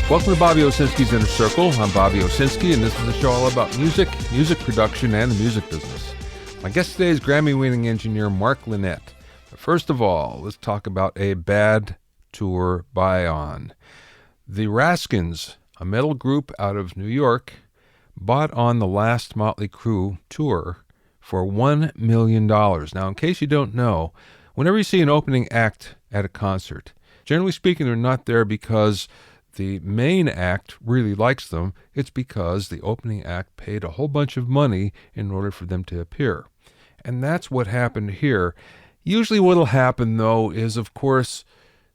Welcome to Bobby Owsinski's Inner Circle. I'm Bobby Owsinski, and this is a show all about music, music production, and the music business. My guest today is Grammy-winning engineer Mark Linett. But first of all, let's talk about a bad tour buy-on. The Raskins, a metal group out of New York, bought on the last Motley Crue tour for $1 million. Now, in case you don't know, whenever you see an opening act at a concert, generally speaking, they're not there because the main act really likes them. It's because the opening act paid a whole bunch of money in order for them to appear. And that's what happened here. Usually what will happen, though, is, of course,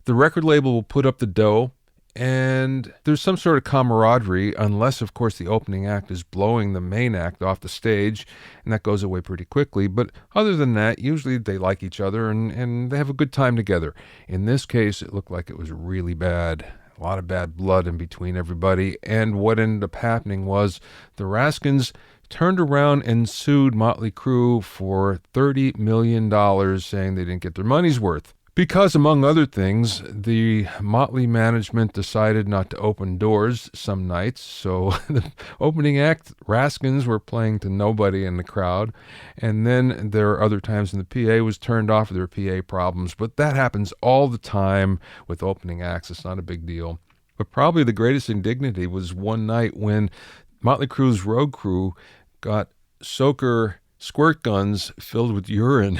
the record label will put up the dough, and there's some sort of camaraderie, unless, of course, the opening act is blowing the main act off the stage, and that goes away pretty quickly. But other than that, usually they like each other, and they have a good time together. In this case, it looked like it was really bad. A lot of bad blood in between everybody. And what ended up happening was the Raskins turned around and sued Motley Crue for $30 million, saying they didn't get their money's worth. Because, among other things, the Motley management decided not to open doors some nights, so the opening act, Raskins, were playing to nobody in the crowd, and then there are other times when the PA was turned off, there were PA problems, but that happens all the time with opening acts. It's not a big deal. But probably the greatest indignity was one night when Motley Crue's road crew got soaker squirt guns filled with urine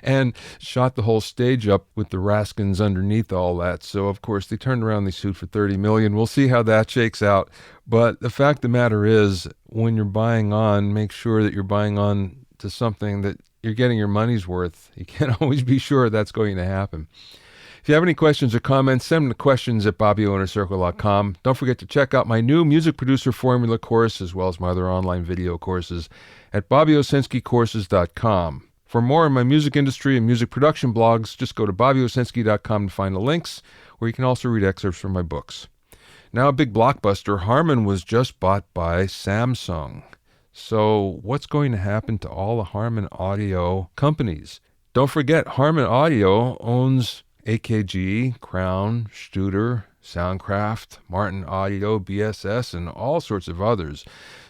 and shot the whole stage up with the Raskins underneath all that. So, of course, they turned around, they sued for $30 million. We'll see how that shakes out. But the fact of the matter is, when you're buying on, make sure that you're buying on to something that you're getting your money's worth. You can't always be sure that's going to happen. If you have any questions or comments, send them to questions@BobbyOwnerCircle.com. Don't forget to check out my new music producer formula course, as well as my other online video courses at BobbyOwsinskiCourses.com. For more on my music industry and music production blogs, just go to BobbyOwsinski.com to find the links, where you can also read excerpts from my books. Now, a big blockbuster, Harmon was just bought by Samsung. So what's going to happen to all the Harmon audio companies? Don't forget, Harmon Audio owns AKG, Crown, Studer, Soundcraft, Martin Audio, BSS, and all sorts of others.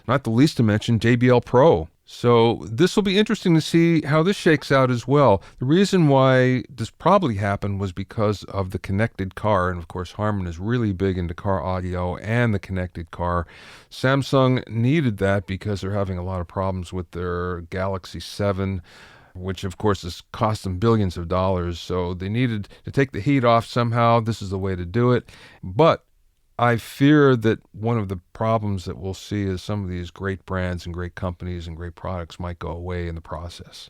Not the least to mention JBL Pro. So this will be interesting to see how this shakes out as well. The reason why this probably happened was because of the connected car. And of course, Harman is really big into car audio and the connected car. Samsung needed that because they're having a lot of problems with their Galaxy 7, which of course has cost them billions of dollars. So they needed to take the heat off somehow. This is the way to do it. But I fear that one of the problems that we'll see is some of these great brands and great companies and great products might go away in the process.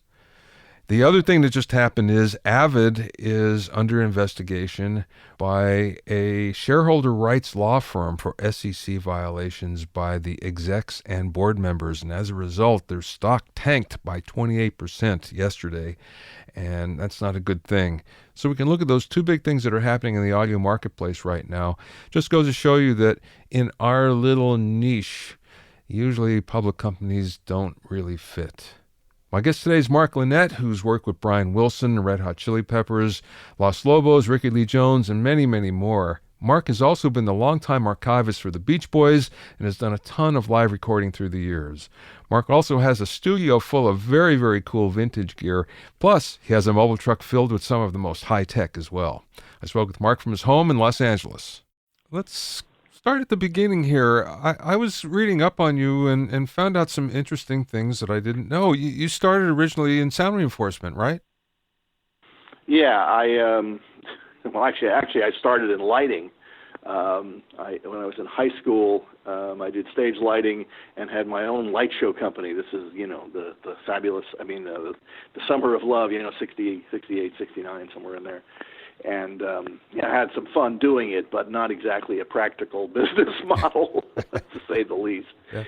The other thing that just happened is Avid is under investigation by a shareholder rights law firm for SEC violations by the execs and board members. And as a result, their stock tanked by 28% yesterday. And that's not a good thing. So we can look at those two big things that are happening in the audio marketplace right now. Just goes to show you that in our little niche, usually public companies don't really fit. My guest today is Mark Linett, who's worked with Brian Wilson, the Red Hot Chili Peppers, Los Lobos, Ricky Lee Jones, and many, many more. Mark has also been the longtime archivist for the Beach Boys and has done a ton of live recording through the years. Mark also has a studio full of very, very cool vintage gear. Plus, he has a mobile truck filled with some of the most high-tech as well. I spoke with Mark from his home in Los Angeles. Let's start at the beginning here. I was reading up on you and found out some interesting things that I didn't know. You started originally in sound reinforcement, right? Yeah, actually, I started in lighting. When I was in high school, I did stage lighting and had my own light show company. This is, the fabulous, the Summer of Love, 68, 69, somewhere in there. And I had some fun doing it, but not exactly a practical business model, to say the least. Yeah.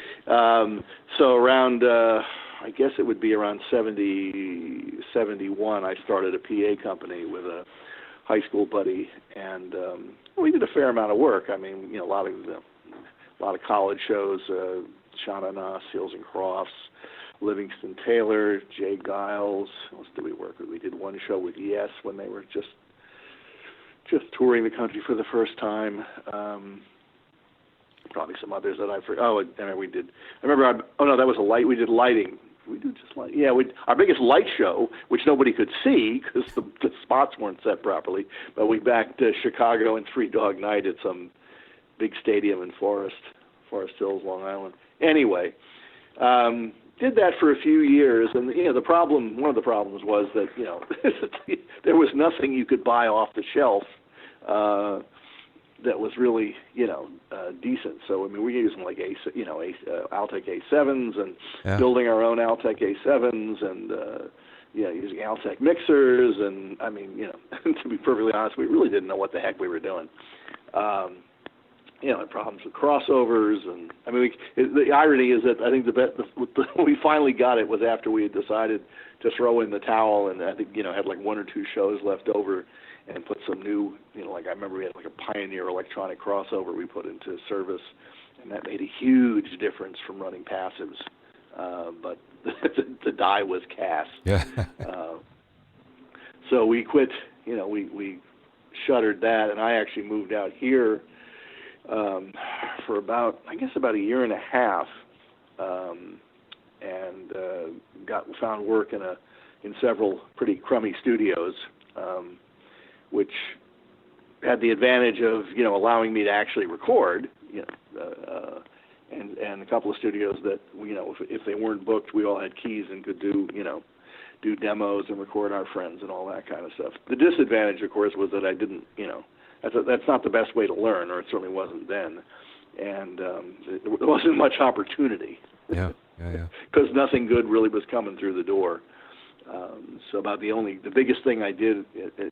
So around, I guess it would be around 70, 71, I started a PA company with a high school buddy, and we did a fair amount of work. A lot of college shows, Shauna Na, Seals and Crofts, Livingston Taylor, Jay Giles. What else did we work with? We did one show with Yes when they were just touring the country for the first time. probably some others that I forgot. Oh, and we did. I remember. That was a light. We did lighting. We did just light. Yeah, our biggest light show, which nobody could see because the spots weren't set properly. But we backed Chicago in Three Dog Night at some big stadium in Forest Hills, Long Island. Anyway, did that for a few years, and one of the problems was that there was nothing you could buy off the shelf that was really decent. So I mean, we were using like Altec A7s and building our own Altec A7s and using Altec mixers, and I mean to be perfectly honest, we really didn't know what the heck we were doing. Had problems with crossovers, and I mean, the irony is that I think we finally got it was after we had decided to throw in the towel, and I think had like one or two shows left over, and put some new, like I remember we had like a Pioneer electronic crossover we put into service, and that made a huge difference from running passives, but the die was cast. Yeah. So we quit. We shuttered that, and I actually moved out here. For about a year and a half, and found work in several pretty crummy studios, which had the advantage of allowing me to actually record, and a couple of studios that if they weren't booked, we all had keys and could do demos and record our friends and all that kind of stuff. The disadvantage, of course, was that I didn't That's not the best way to learn, or it certainly wasn't then, and there wasn't much opportunity. Yeah. Because nothing good really was coming through the door. So the biggest thing I did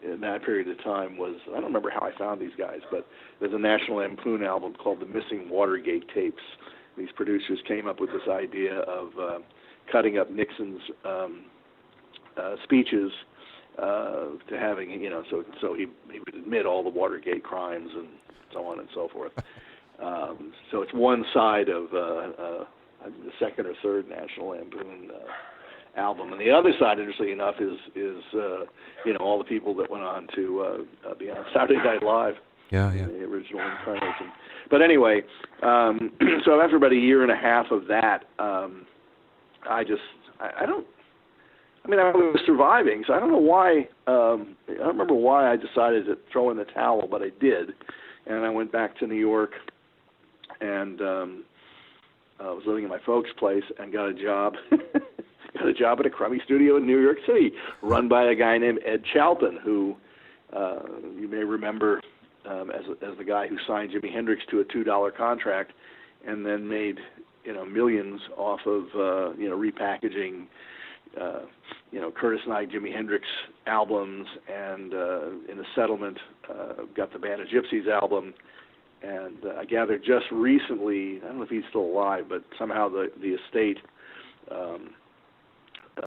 in that period of time was, I don't remember how I found these guys, but there's a National Lampoon album called The Missing Watergate Tapes. These producers came up with this idea of cutting up Nixon's speeches to having, so he would admit all the Watergate crimes and so on and so forth. So it's one side of the second or third National Lampoon album, and the other side, interestingly enough, is all the people that went on to be on Saturday Night Live. Yeah. The original incarnation. But anyway, so after about a year and a half of that, I was surviving, so I don't know why. I don't remember why I decided to throw in the towel, but I did, and I went back to New York, and I was living in my folks' place and got a job. Got a job at a crummy studio in New York City, run by a guy named Ed Chalpin, who you may remember as the guy who signed Jimi Hendrix to a $2 contract, and then made millions off of repackaging. Curtis Knight, Jimi Hendrix albums, and in a settlement, got the Band of Gypsies album, and I gather just recently, I don't know if he's still alive, but somehow the estate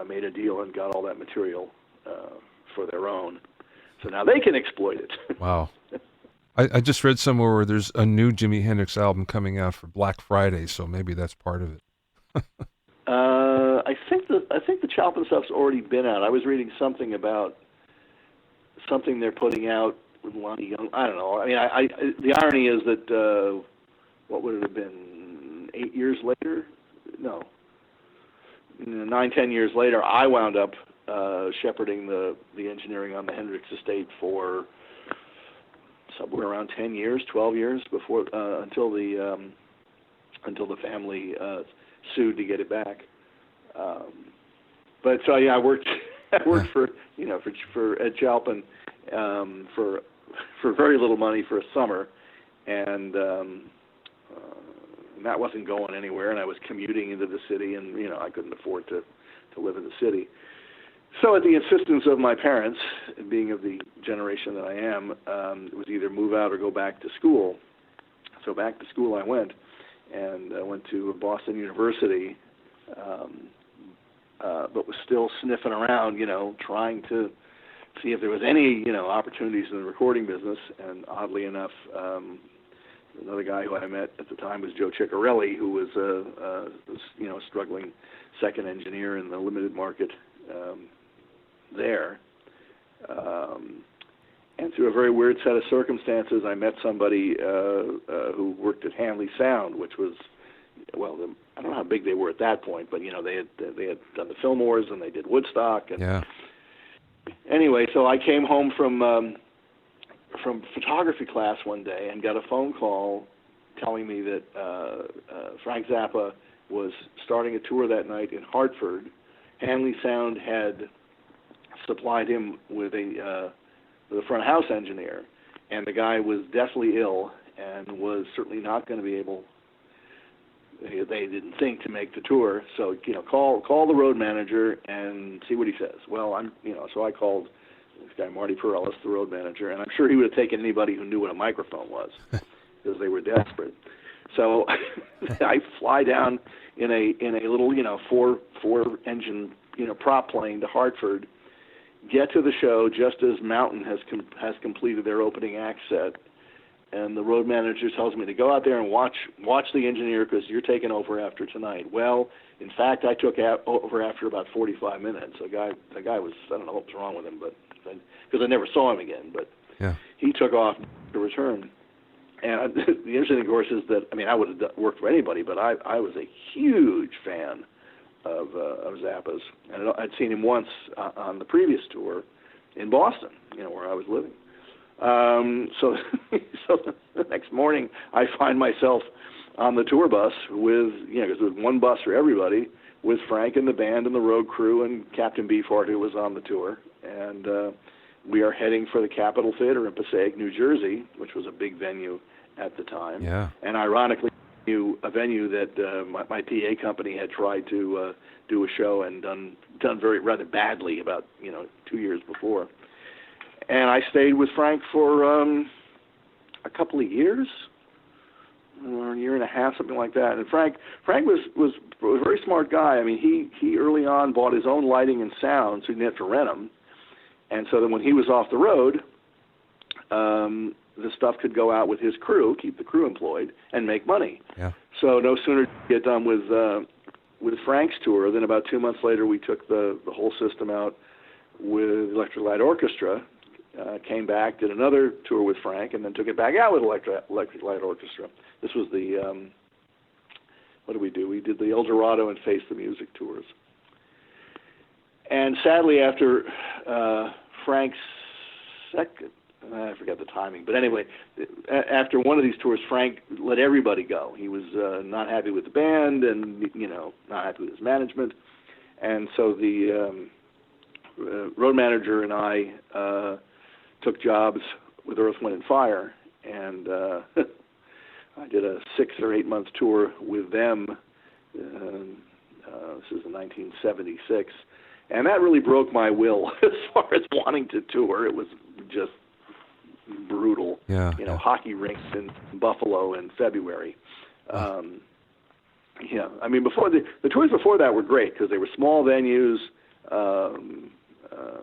made a deal and got all that material for their own, so now they can exploit it. Wow. I just read somewhere where there's a new Jimi Hendrix album coming out for Black Friday, so maybe that's part of it. I think the Chalpin stuff's already been out. I was reading something about something they're putting out with Lonnie Young. I don't know. I mean, the irony is that what would it have been? 8 years later? No, 9-10 years later, I wound up shepherding the engineering on the Hendrix estate for somewhere around 10 years, 12 years before until the family sued to get it back. But so yeah, I worked for Ed Chalpin for very little money for a summer, and that wasn't going anywhere. And I was commuting into the city, and I couldn't afford to live in the city. So at the insistence of my parents, being of the generation that I am, it was either move out or go back to school. So back to school I went, and I went to Boston University. But was still sniffing around, trying to see if there was any, opportunities in the recording business. And oddly enough, another guy who I met at the time was Joe Ciccarelli, who was a struggling second engineer in the limited market there. And through a very weird set of circumstances, I met somebody who worked at Hanley Sound, which was, well, I don't know how big they were at that point, but they had done the Fillmores and they did Woodstock. And yeah. Anyway, so I came home from photography class one day and got a phone call telling me that Frank Zappa was starting a tour that night in Hartford. Hanley Sound had supplied him with a front of house engineer, and the guy was deathly ill and was certainly not going to be able. They didn't think to make the tour, so call the road manager and see what he says. Well, so I called this guy Marty Perellis, the road manager, and I'm sure he would have taken anybody who knew what a microphone was, because they were desperate. So I fly down in a little four engine prop plane to Hartford, get to the show just as Mountain has completed their opening act set, and the road manager tells me to go out there and watch the engineer because you're taking over after tonight. Well, in fact, I took over after about 45 minutes. The guy was, I don't know what was wrong with him, but because I never saw him again, but yeah. He took off to return. And the interesting thing, of course, is that I would have worked for anybody, but I was a huge fan of Zappa's, and I'd seen him once on the previous tour in Boston, where I was living. So the next morning, I find myself on the tour bus with, because there was one bus for everybody, with Frank and the band and the road crew and Captain Beefheart, who was on the tour, and we are heading for the Capitol Theater in Passaic, New Jersey, which was a big venue at the time. Yeah. And ironically, a venue that my PA company had tried to do a show and done rather badly about 2 years before. And I stayed with Frank for a couple of years, or a year and a half, something like that. And Frank was a very smart guy. I mean, he early on bought his own lighting and sound, so he didn't have to rent them. And so that when he was off the road, the stuff could go out with his crew, keep the crew employed, and make money. Yeah. So no sooner did we get done with Frank's tour than about 2 months later we took the whole system out with Electric Light Orchestra, came back, did another tour with Frank, and then took it back out with Electric Light Orchestra. This was the, what did we do? We did the El Dorado and Face the Music tours. And sadly, after Frank's second, I forget the timing, but anyway, after one of these tours, Frank let everybody go. He was not happy with the band and, not happy with his management. And so the road manager and I took jobs with Earth, Wind and Fire, and I did a 6 or 8 month tour with them. This is in 1976. And that really broke my will as far as wanting to tour. It was just brutal. Yeah. Hockey rinks in Buffalo in February. Yeah, I mean, before the tours before that were great because they were small venues.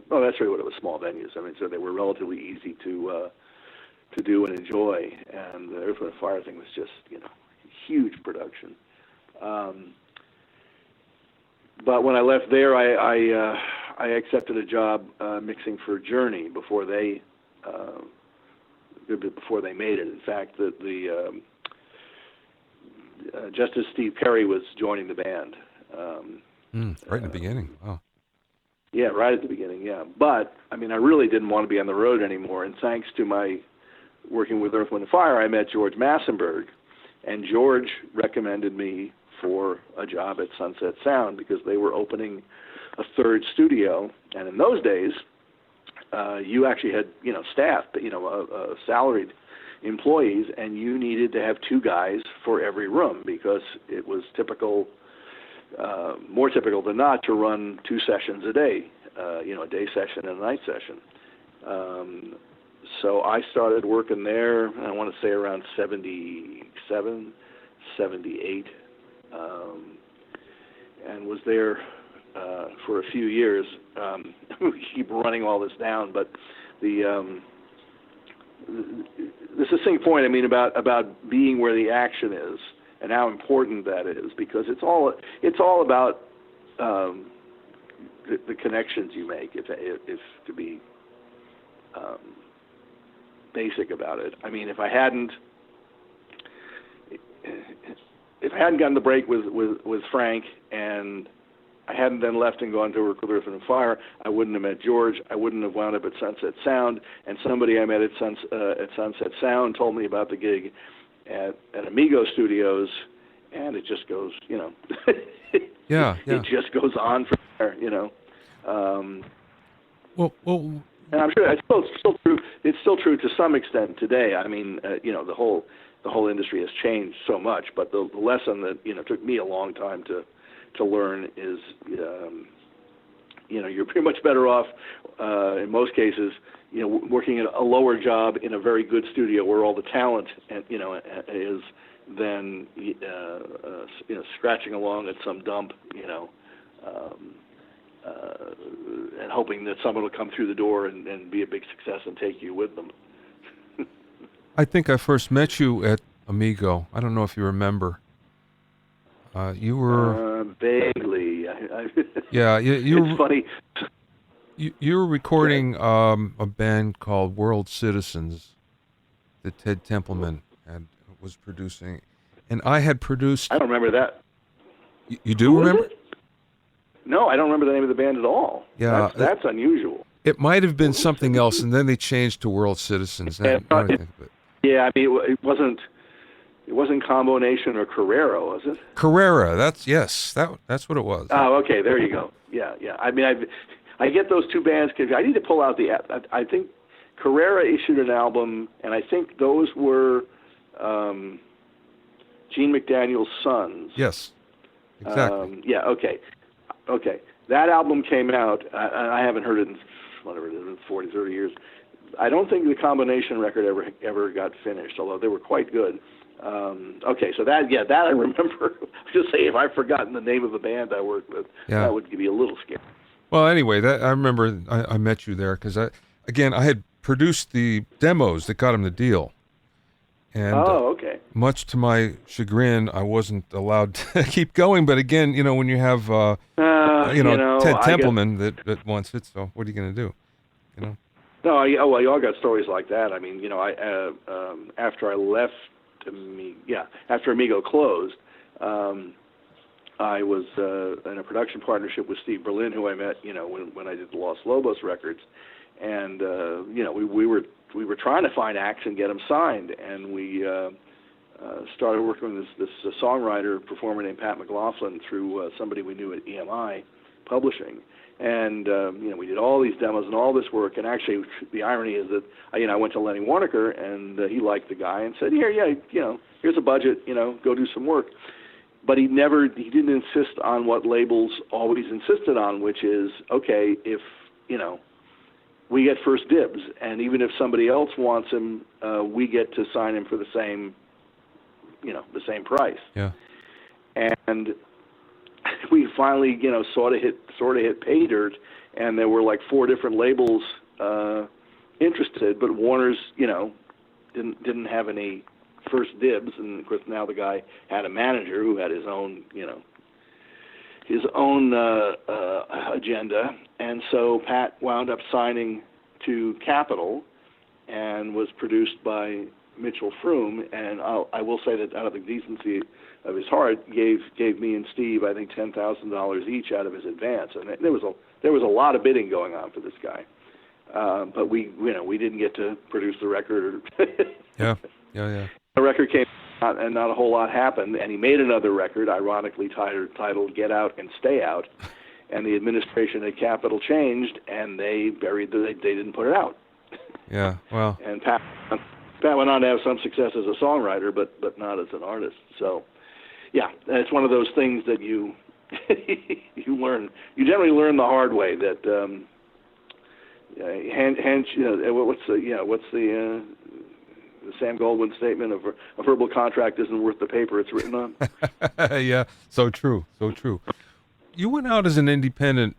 Well, that's really what it was, small venues. I mean, so they were relatively easy to do and enjoy. And the Earth, Wind & Fire thing was just, huge production. But when I left there, I accepted a job mixing for Journey before they made it. In fact, just as Steve Perry was joining the band. Right in the beginning. Wow. Yeah, right at the beginning, yeah. But, I mean, I really didn't want to be on the road anymore. And thanks to my working with Earth, Wind & Fire, I met George Massenburg. And George recommended me for a job at Sunset Sound because they were opening a third studio. And in those days, you actually had, staff, salaried employees, and you needed to have 2 guys for every room because it was more typical than not to run 2 sessions a day, a day session and a night session. So I started working there, I want to say around 77, 78, and was there for a few years. We keep running all this down, but the succinct point, I mean, about being where the action is and how important that is, because it's all about the connections you make. If to be basic about it. I mean, if I hadn't gotten the break with Frank, and I hadn't then left and gone to work with Earth and Fire, I wouldn't have met George. I wouldn't have wound up at Sunset Sound. And somebody I met at Sunset Sound told me about the gig at Amigo Studios, and it just goes, Yeah. It just goes on from there, Well, and I'm sure it's still true. It's still true to some extent today. I mean, the whole industry has changed so much. But the lesson that took me a long time to learn is, you're pretty much better off in most cases, working at a lower job in a very good studio where all the talent is than scratching along at some dump, and hoping that someone will come through the door and be a big success and take you with them. I think I first met you at Amigo. I don't know if you remember. You were vaguely. Yeah, you it's funny. You were recording a band called World Citizens that Ted Templeman was producing, and I had produced. I don't remember that. You do remember? No, I don't remember the name of the band at all. Yeah, that's unusual. It might have been something else, and then they changed to World Citizens. Yeah, I mean, it wasn't Combination or Carrera, was it? Carrera. That's what it was. Oh, okay, there you go. Yeah. I mean, I get those two bands confused. I need to pull out I think Carrera issued an album, and I think those were Gene McDaniel's sons. Yes, exactly. Okay. That album came out. I haven't heard it in 40, 30 years. I don't think the Combination record ever got finished, although they were quite good. So that I remember. Just say if I've forgotten the name of the band I worked with, that would be a little scary. Well, anyway, I remember I met you there because I had produced the demos that got him the deal. And much to my chagrin, I wasn't allowed to keep going. But again, when you have Ted Templeman that wants it, so what are you going to do? No, you all got stories like that. I mean, after I left after Amigo closed, I was in a production partnership with Steve Berlin, who I met, when I did the Los Lobos records, and we were trying to find acts and get them signed, and we started working with this songwriter performer named Pat McLaughlin through somebody we knew at EMI Publishing. And, we did all these demos and all this work. And actually, the irony is that, I went to Lenny Waronker, and he liked the guy and said, here's a budget, go do some work. But he didn't insist on what labels always insisted on, which is, okay, if, we get first dibs. And even if somebody else wants him, we get to sign him for the same price. Yeah. And we finally, sort of hit pay dirt, and there were like 4 different labels interested, but Warner's, didn't have any first dibs, and of course now the guy had a manager who had his own agenda, and so Pat wound up signing to Capitol, and was produced by Mitchell Froome, and I will say that out of the decency of his heart, gave me and Steve, I think, $10,000 each out of his advance, and there was a lot of bidding going on for this guy, but we didn't get to produce the record. Yeah. The record came out, and not a whole lot happened, and he made another record, ironically titled "Get Out and Stay Out," and the administration at Capitol changed, and they didn't put it out. Yeah, well. And Pat went on to have some success as a songwriter, but not as an artist. So, yeah, it's one of those things that you learn. You generally learn the hard way that what's the Sam Goldwyn statement of a verbal contract isn't worth the paper it's written on. Yeah, so true. You went out as an independent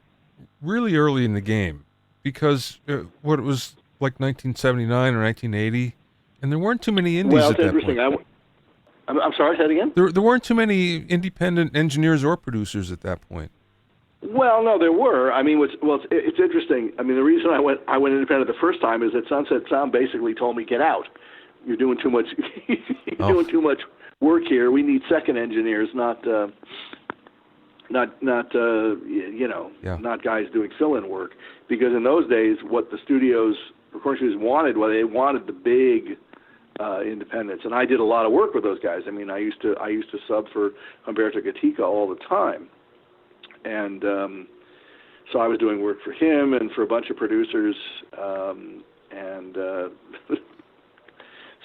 really early in the game because what it was like 1979 or 1980. And there weren't too many indies at that point. I'm sorry, say it again? There weren't too many independent engineers or producers at that point. Well, no, there were. I mean, it's interesting. I mean, the reason I went independent the first time is that Sunset Sound basically told me, get out. You're doing too much. Doing too much work here. We need second engineers, not not guys doing fill-in work. Because in those days, what the recording studios wanted, they wanted the big independents, and I did a lot of work with those guys. I mean, I used to sub for Humberto Gatica all the time. And so I was doing work for him and for a bunch of producers, and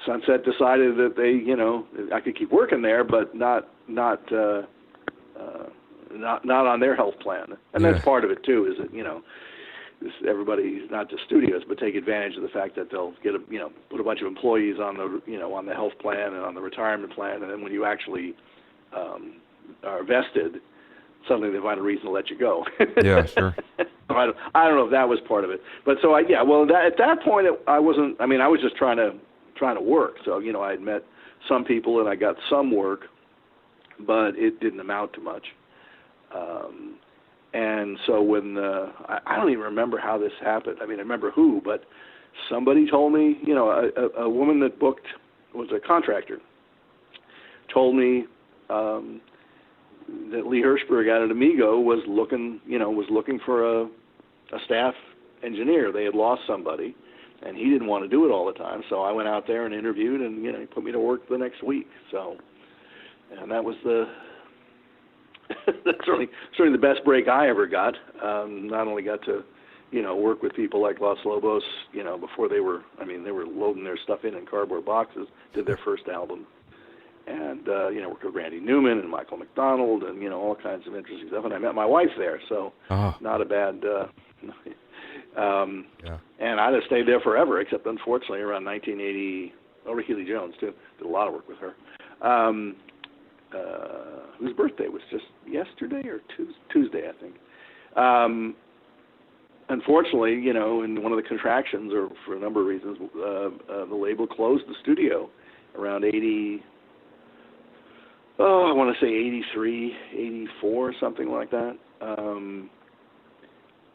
Sunset decided that I could keep working there, but not on their health plan. And that's part of it too, is that everybody, not just studios, but take advantage of the fact that they'll get put a bunch of employees on the health plan and on the retirement plan, and then when you actually are vested, suddenly they find a reason to let you go. Yeah, sure. I don't know if that was part of it, but so at that point I wasn't. I mean, I was just trying to work. So I had met some people and I got some work, but it didn't amount to much. And so when I don't even remember how this happened. I mean, I remember who, but somebody told me. A woman that booked, was a contractor, told me. That Lee Hirschberg out at Amigo was looking for a staff engineer. They had lost somebody, and he didn't want to do it all the time. So I went out there and interviewed, and he put me to work the next week. So, and that was that's certainly the best break I ever got. Not only got to work with people like Los Lobos, before they were loading their stuff in cardboard boxes, did their first album. And, worked with Randy Newman and Michael McDonald and, all kinds of interesting stuff. And I met my wife there, so not a bad, and I'd have stayed there forever, except unfortunately around 1980, Ricky Lee Jones, too. Did a lot of work with her. Whose birthday was just yesterday or Tuesday, I think. Unfortunately, in one of the contractions, or for a number of reasons, the label closed the studio around 80... I want to say 83, 84, something like that.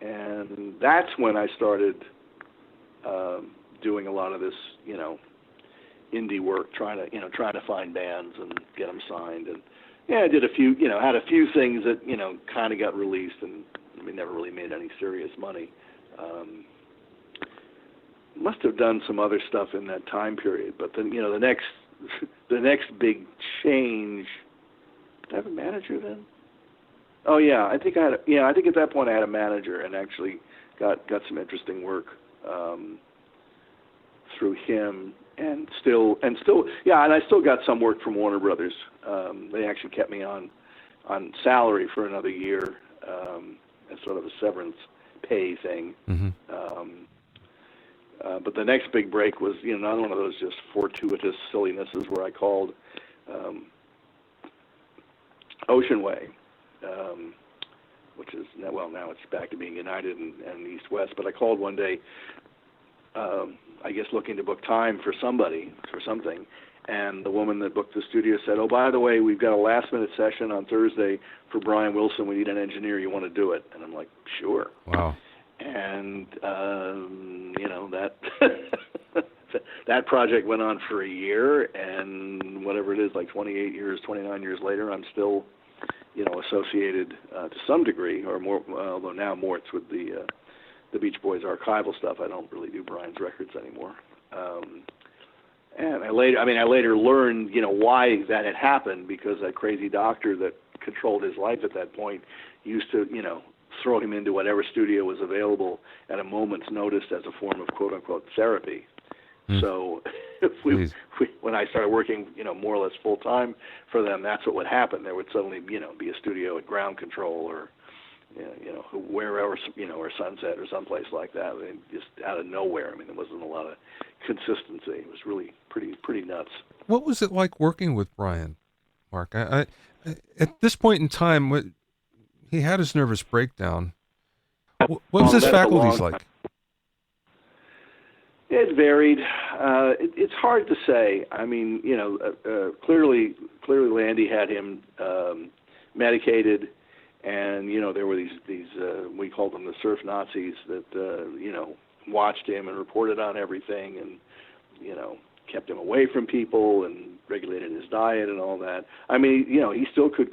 And that's when I started doing a lot of this, indie work, trying to find bands and get them signed. And I did a few, had a few things that, kind of got released, and we never really made any serious money. Must have done some other stuff in that time period, but then, the next big change. Did I have a manager then? Oh yeah, I think at that point I had a manager and actually got some interesting work through him, and I still got some work from Warner Brothers. They actually kept me on salary for another year as sort of a severance pay thing. Mm-hmm. But the next big break was, not one of those just fortuitous sillinesses where I called Ocean Way, which is, now it's back to being United and East-West, but I called one day, I guess looking to book time for something, and the woman that booked the studio said, oh, by the way, we've got a last-minute session on Thursday for Brian Wilson. We need an engineer. You want to do it? And I'm like, sure. Wow. And, that that project went on for a year, and whatever it is, like 29 years later, I'm still, associated to some degree, or more, although now more it's with the Beach Boys archival stuff. I don't really do Brian's records anymore. And I later learned, why that had happened, because that crazy doctor that controlled his life at that point used to, throw him into whatever studio was available at a moment's notice as a form of quote-unquote therapy. So when I started working, more or less full-time for them, that's what would happen. There would suddenly, be a studio at Ground Control or, wherever, or Sunset or someplace like that. Just out of nowhere. There wasn't a lot of consistency. It was really pretty nuts. What was it like working with Brian, Mark? I at this point in time, he had his nervous breakdown. What was his faculties like? It varied. It's hard to say. Clearly Landy had him medicated, And there were these we called them the surf Nazis that watched him and reported on everything, and kept him away from people and regulated his diet and all that. I mean, he still could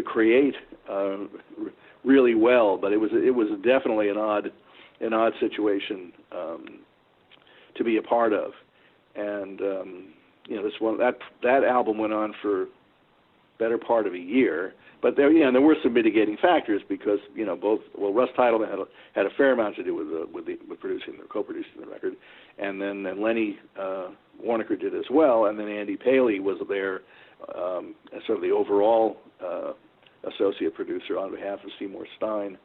create really well, but it was definitely an odd situation to be a part of. And that album went on for better part of a year. But there were some mitigating factors because Russ Titleman had a fair amount to do with producing or co-producing the record, and then Lenny Waronker did as well, and then Andy Paley was there as sort of the overall associate producer on behalf of Seymour Stein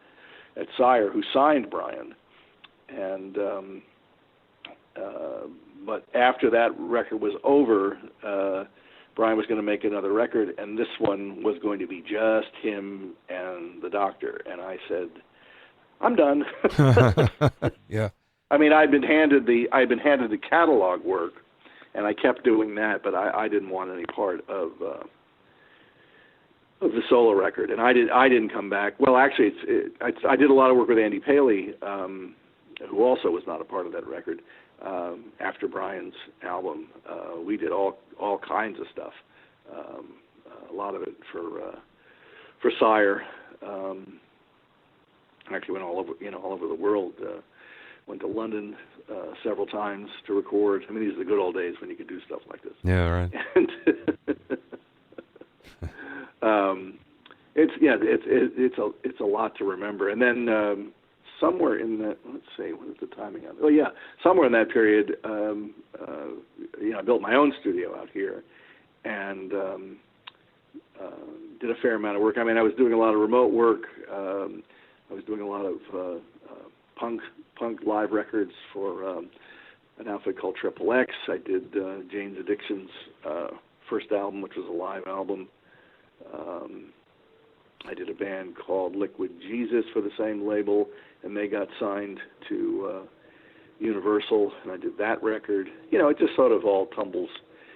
at Sire, who signed Brian. And but after that record was over, Brian was going to make another record, and this one was going to be just him and the Doctor. And I said, "I'm done." Yeah. I mean, I'd been handed the catalog work, and I kept doing that, but I didn't want any part of the solo record, and I didn't come back. Well, actually, I did a lot of work with Andy Paley, who also was not a part of that record. After Brian's album, we did all kinds of stuff. A lot of it for Sire. Actually went all over the world. Went to London several times to record. I mean, these are the good old days when you could do stuff like this. Yeah, right. And it's a lot to remember. And then somewhere in that, let's see, what is the timing of it? Oh yeah, somewhere in that period, I built my own studio out here, and did a fair amount of work. I mean, I was doing a lot of remote work. I was doing a lot of punk live records for an outfit called Triple X. I did Jane's Addiction's first album, which was a live album. I did a band called Liquid Jesus for the same label, and they got signed to Universal, and I did that record. It just sort of all tumbles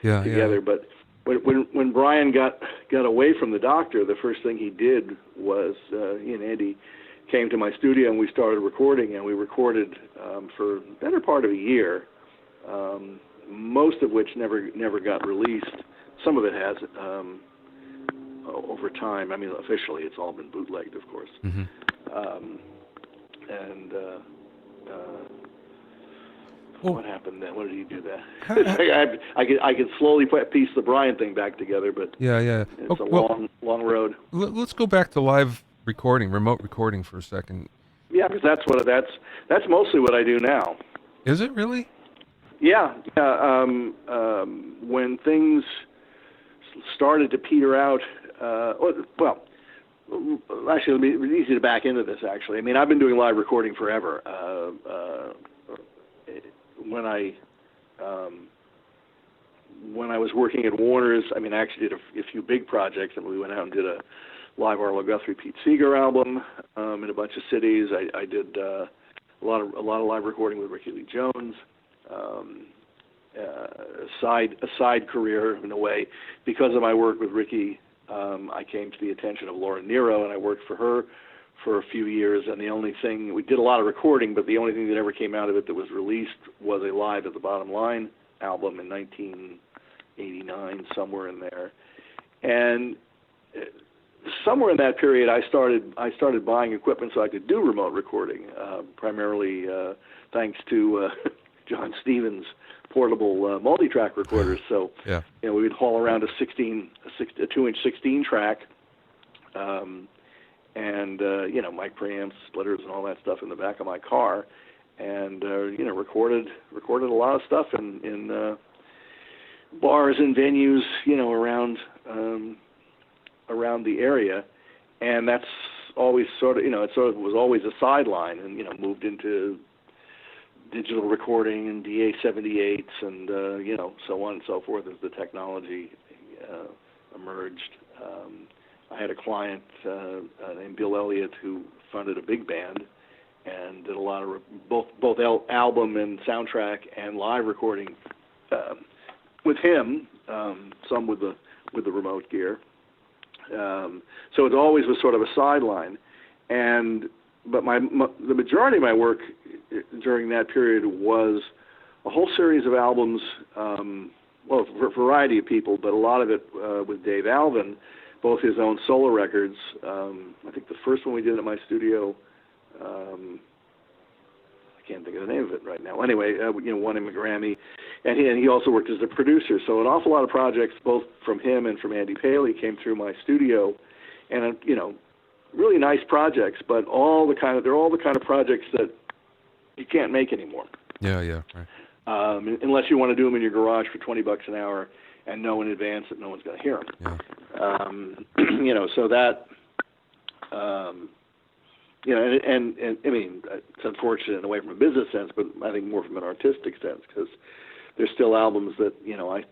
together. Yeah. But when Brian got away from the Doctor, the first thing he did was he and Andy came to my studio, and we started recording, and we recorded for the better part of a year, most of which never got released. Some of it has over time. I mean, officially, it's all been bootlegged, of course. Mm-hmm. What happened then? What did he do there? I could slowly piece the Brian thing back together, but it's a long road. Let's go back to live recording, remote recording for a second. Yeah, because that's mostly what I do now. Is it really? Yeah. When things started to peter out, actually, it's easy to back into this, actually. I mean, I've been doing live recording forever. When I was working at Warner's, I mean, I actually did a few big projects, and we went out and did a live Arlo Guthrie Pete Seeger album in a bunch of cities. I did a lot of live recording with Ricky Lee Jones. A side career in a way, because of my work with Ricky. I came to the attention of Laura Nero, and I worked for her for a few years. And the only thing, we did a lot of recording, but the only thing that ever came out of it that was released was a Live at the Bottom Line album in 1989, somewhere in there. And somewhere in that period, I started buying equipment so I could do remote recording, primarily thanks to John Stevens' portable multi-track recorders. So we would haul around a 2-inch 16 track, and mic preamps, splitters, and all that stuff in the back of my car, and recorded a lot of stuff in bars and venues around the area, and that's always sort of was always a sideline, and moved into digital recording and DA-78s and so on and so forth as the technology emerged. I had a client named Bill Elliott who funded a big band and did a lot of both album and soundtrack and live recording with him, some with the remote gear. So it always was sort of a sideline. But the majority of my work during that period was a whole series of albums, well, for a variety of people, but a lot of it with Dave Alvin, both his own solo records. I think the first one we did at my studio, I can't think of the name of it right now. Anyway, won him a Grammy, and he also worked as a producer. So an awful lot of projects, both from him and from Andy Paley, came through my studio, and really nice projects. But they're all the kind of projects that you can't make anymore. Yeah, right. Unless you want to do them in your garage for $20 an hour and know in advance that no one's going to hear them. Yeah. So that. And I mean, it's unfortunate in a way from a business sense, but I think more from an artistic sense, because there's still albums that, I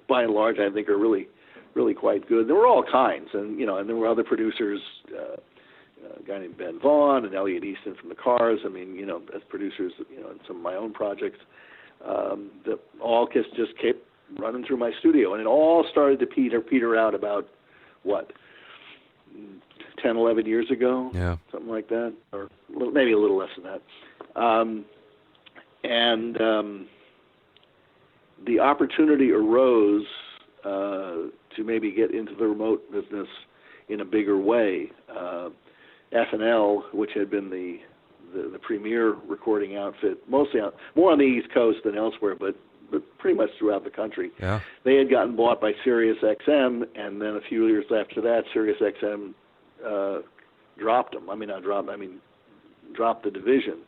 by and large, I think are really, really quite good. There were all kinds, and there were other producers, a guy named Ben Vaughn and Elliot Easton from the Cars. I mean, as producers, in some of my own projects, that all just kept running through my studio, and it all started to peter out about what? 10, 11 years ago, something like that, or maybe a little less than that. The opportunity arose to maybe get into the remote business in a bigger way. F&L, which had been the premier recording outfit, mostly more on the East Coast than elsewhere, but pretty much throughout the country. Yeah. They had gotten bought by Sirius XM, and then a few years after that, Sirius XM dropped them. Dropped the division.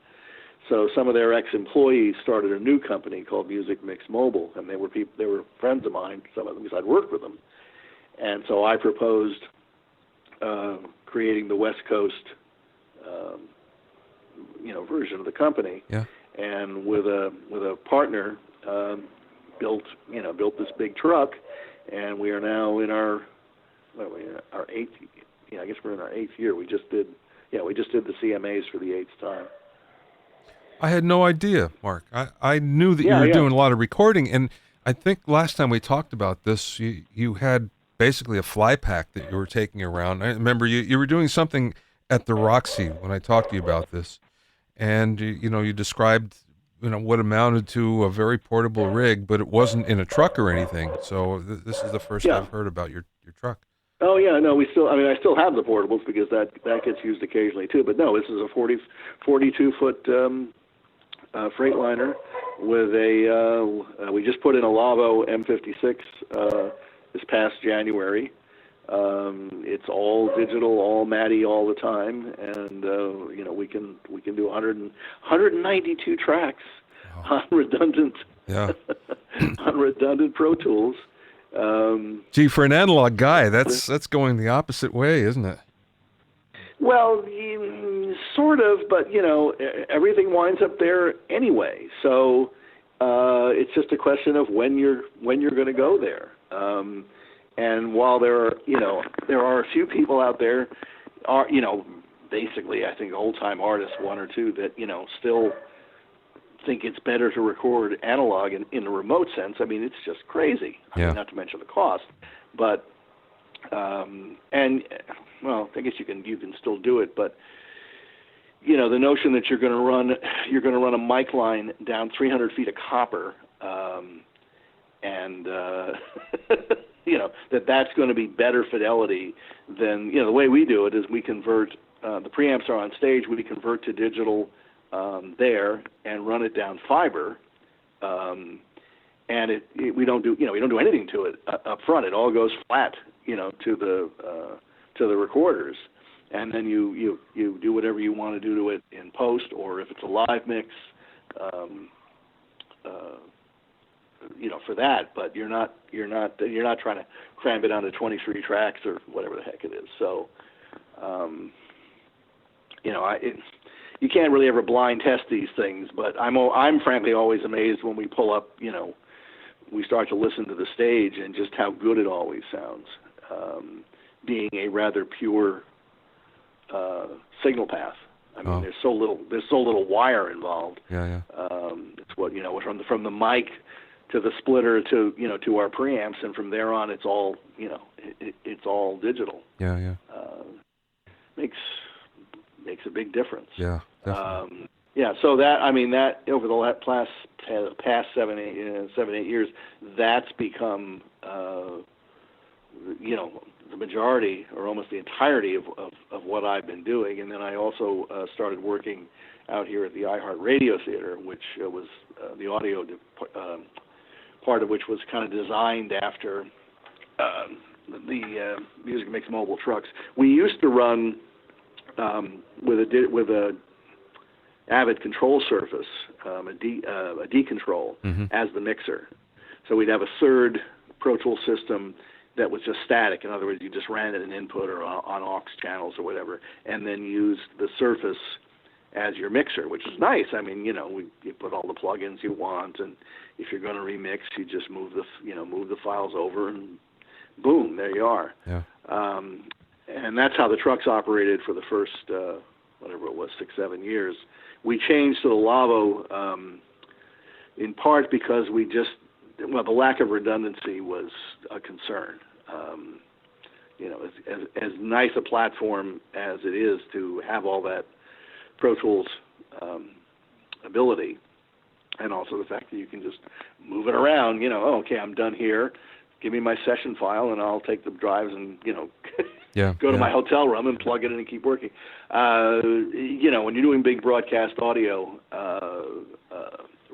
So some of their ex-employees started a new company called Music Mix Mobile, and they were friends of mine, some of them, because I'd worked with them. And so I proposed creating the West Coast, version of the company. Yeah. And with a partner, built this big truck, and we are now in our eighth. I guess we're in our 8th year. We just did the CMAs for the 8th time. I had no idea, Mark. I knew that you were doing a lot of recording, and I think last time we talked about this, you had basically a fly pack that you were taking around. I remember you were doing something at the Roxy when I talked to you about this, and you described what amounted to a very portable rig, but it wasn't in a truck or anything. So this is the first I've heard about your truck. Oh yeah, no, I still have the portables because that gets used occasionally too. But no, this is a 42-foot Freightliner with we just put in a Lavo M56 this past January. It's all digital, all MADI all the time, and we can do 192 tracks on redundant on redundant Pro Tools. Gee, for an analog guy, that's going the opposite way, isn't it? Well, sort of, but everything winds up there anyway. So it's just a question of when you're going to go there. And while there are a few people out there, basically I think old-time artists, one or two, that still think it's better to record analog in a remote sense. I mean, it's just crazy. I mean, not to mention the cost, but I guess you can still do it, but the notion that you're going to run a mic line down 300 feet of copper, and that's going to be better fidelity than the way we do it is we convert the preamps are on stage, we convert to digital there and run it down fiber, and we don't do anything to it up front. It all goes flat, to the recorders, and then you do whatever you want to do to it in post, or if it's a live mix, for that. But you're not trying to cram it onto 23 tracks or whatever the heck it is. So, you can't really ever blind test these things, but I'm frankly always amazed when we pull up, we start to listen to the stage and just how good it always sounds, being a rather pure signal path. I mean, there's so little wire involved. Yeah. It's what from the mic the splitter to to our preamps, and from there on it's all it's all digital. Yeah. Makes a big difference. Yeah, definitely. So that over the past 7-8 years, that's become the majority or almost the entirety of what I've been doing. And then I also started working out here at the iHeart Radio Theater, which was the audio part of which was kind of designed after the Music Mix mobile trucks. We used to run with a Avid control surface, a D control, as the mixer. So we'd have a third Pro Tool system that was just static. In other words, you just ran it in input or on aux channels or whatever, and then used the surface as your mixer, which is nice. I mean, you put all the plugins you want, and if you're going to remix, you just move the files over, and boom, there you are. Yeah. And that's how the trucks operated for the first, whatever it was, 6-7 years. We changed to the Lavo in part because the lack of redundancy was a concern. As nice a platform as it is to have all that Pro Tools ability, and also the fact that you can just move it around, okay, I'm done here. Give me my session file, and I'll take the drives and, go to my hotel room and plug it in and keep working. When you're doing big broadcast audio,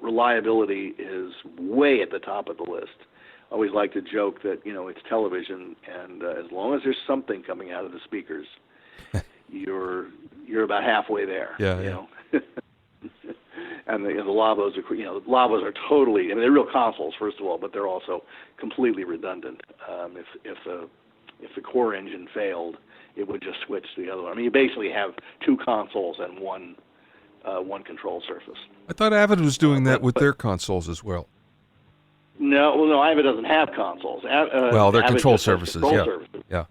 reliability is way at the top of the list. I always like to joke that, it's television, and as long as there's something coming out of the speakers, you're about halfway there. Yeah. And the Lavos are totally, they're real consoles, first of all, but they're also completely redundant. If the core engine failed, it would just switch to the other one. I mean, you basically have two consoles and one control surface. I thought Avid was doing that with their consoles as well. No, Avid doesn't have consoles. Their control surfaces, yeah.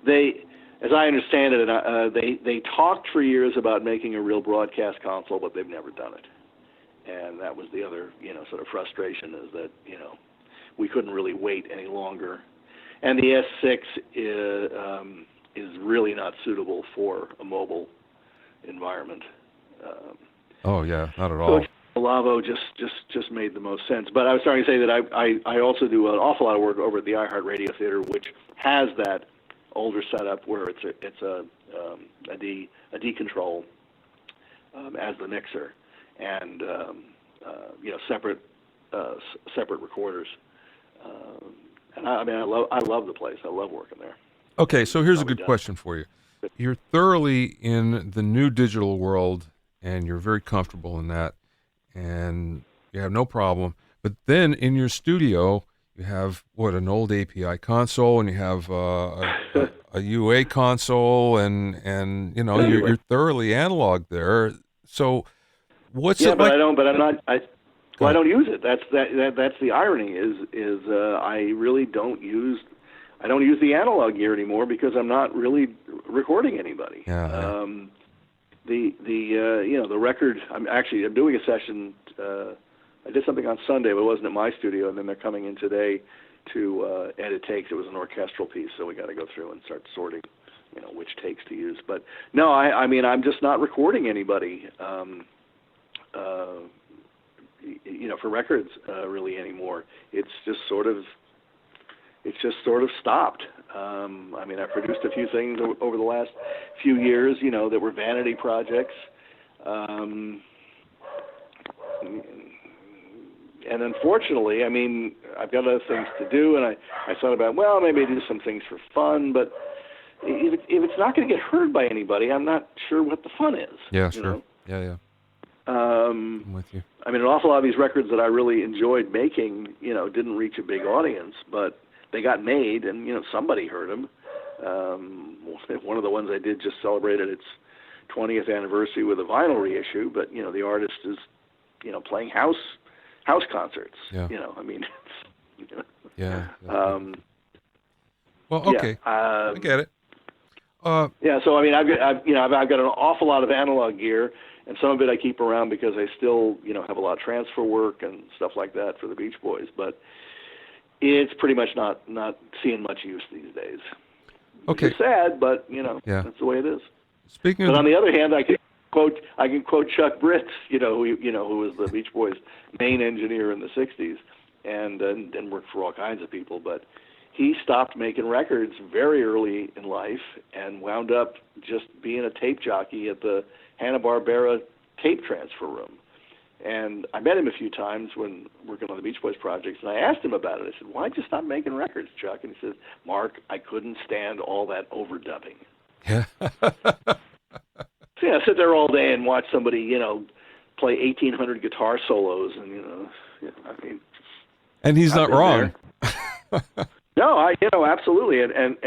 They, as I understand it, they talked for years about making a real broadcast console, but they've never done it. And that was the other, sort of frustration, is that, we couldn't really wait any longer. And the S6 is really not suitable for a mobile environment. Not at all. So Lavo just made the most sense. But I was starting to say that I also do an awful lot of work over at the iHeart Radio Theater, which has that older setup where it's a D control as the mixer, and separate recorders. And I love the place. I love working there. Okay, so here's a good question for you. You're thoroughly in the new digital world, and you're very comfortable in that, and you have no problem. But then in your studio, you have an old API console, and you have a UA console, and you're thoroughly analog there. So what's it like? But I'm not. I don't use it. That's the irony. Is I really don't use the analog gear anymore because I'm not really recording anybody. Yeah. The record. I'm doing a session. I did something on Sunday, but it wasn't at my studio, and then they're coming in today to edit takes. It was an orchestral piece, so we got to go through and start sorting, which takes to use. But no, I'm just not recording anybody. For records really anymore. It's just sort of stopped. I've produced a few things over the last few years, that were vanity projects. And unfortunately, I've got other things to do, and I thought about, maybe I do some things for fun, but if it's not going to get heard by anybody, I'm not sure what the fun is. Yeah, sure. Yeah. I'm with you. An awful lot of these records that I really enjoyed making, didn't reach a big audience, but they got made, and somebody heard them. One of the ones I did just celebrated its 20th anniversary with a vinyl reissue, but the artist is, playing house concerts. Yeah. It's, Yeah. Well, okay, I get it. Yeah, so I mean, I've got an awful lot of analog gear, and some of it I keep around because I still, have a lot of transfer work and stuff like that for the Beach Boys. But it's pretty much not seeing much use these days. Okay. It's sad, but Yeah. that's the way it is. Speaking But of on the other hand, I can quote Chuck Britt, who was the Beach Boys' main engineer in the '60s, and worked for all kinds of people. But he stopped making records very early in life and wound up just being a tape jockey at the Hanna-Barbera tape transfer room. And I met him a few times when working on the Beach Boys projects, and I asked him about it. I said, "Why'd you stop making records, Chuck?" And he said, "Mark, I couldn't stand all that overdubbing." yeah. So, sit there all day and watch somebody, play 1,800 guitar solos, and I mean. And he's not wrong. No, absolutely, and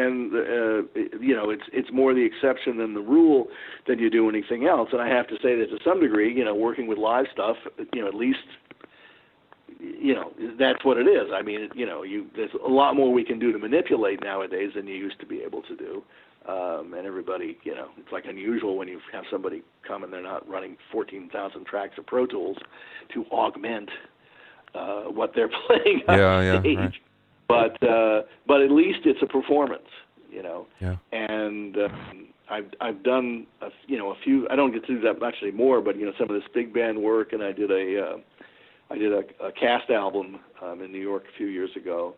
it's more the exception than the rule than you do anything else. And I have to say that to some degree, working with live stuff, at least, that's what it is. I mean, there's a lot more we can do to manipulate nowadays than you used to be able to do. And everybody, it's like unusual when you have somebody come and they're not running 14,000 tracks of Pro Tools to augment what they're playing on stage. Right. But at least it's a performance, Yeah. And I've done a few. I don't get to do that much anymore, but some of this big band work, and I did a cast album in New York a few years ago,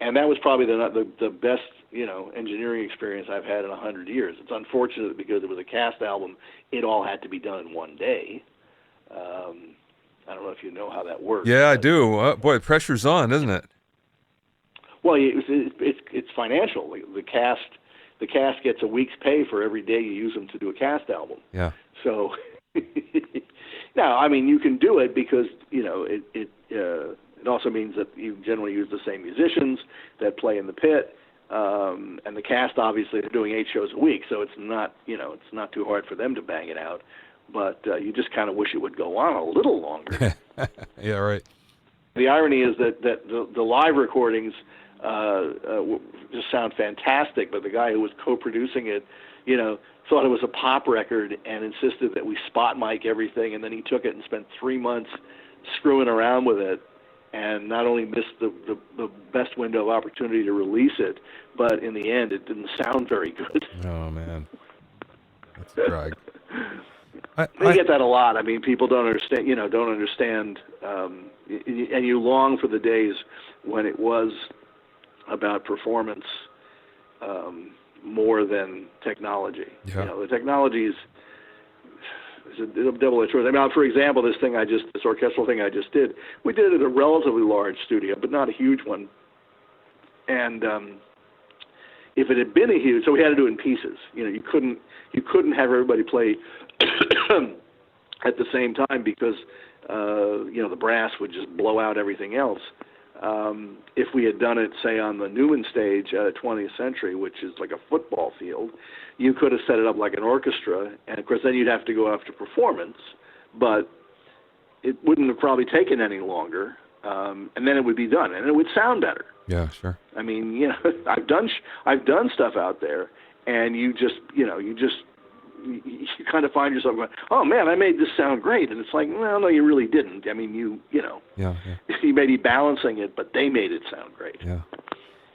and that was probably the best engineering experience I've had in 100 years. It's unfortunate because it was a cast album; it all had to be done in one day. I don't know if you know how that works. Yeah, I do. Boy, pressure's on, isn't it? Well, it's financial. The cast gets a week's pay for every day you use them to do a cast album. Yeah. So now, I mean, you can do it because it also means that you generally use the same musicians that play in the pit, and the cast obviously they're doing 8 shows a week, so it's not too hard for them to bang it out. But you just kind of wish it would go on a little longer. Yeah, right. The irony is that the live recordings just sound fantastic, but the guy who was co-producing it, thought it was a pop record and insisted that we spot mic everything, and then he took it and spent 3 months screwing around with it, and not only missed the best window of opportunity to release it, but in the end, it didn't sound very good. Oh man, that's a drag. I get that a lot. I mean, people don't understand, and you long for the days when it was about performance more than technology. Yeah. The technology is a double-edged sword. I mean, for example, this orchestral thing I just did, we did it at a relatively large studio, but not a huge one. And if it had been a huge, so we had to do it in pieces. You couldn't have everybody play at the same time because the brass would just blow out everything else. If we had done it, say, on the Newman stage at 20th Century, which is like a football field, you could have set it up like an orchestra, and of course then you'd have to go after performance, but it wouldn't have probably taken any longer, and then it would be done, and it would sound better. Yeah, sure. I mean, I've done stuff out there, and you kind of find yourself going, "Oh man, I made this sound great," and it's like, well, no, you really didn't. I mean, Yeah. you may be balancing it, but they made it sound great. Yeah.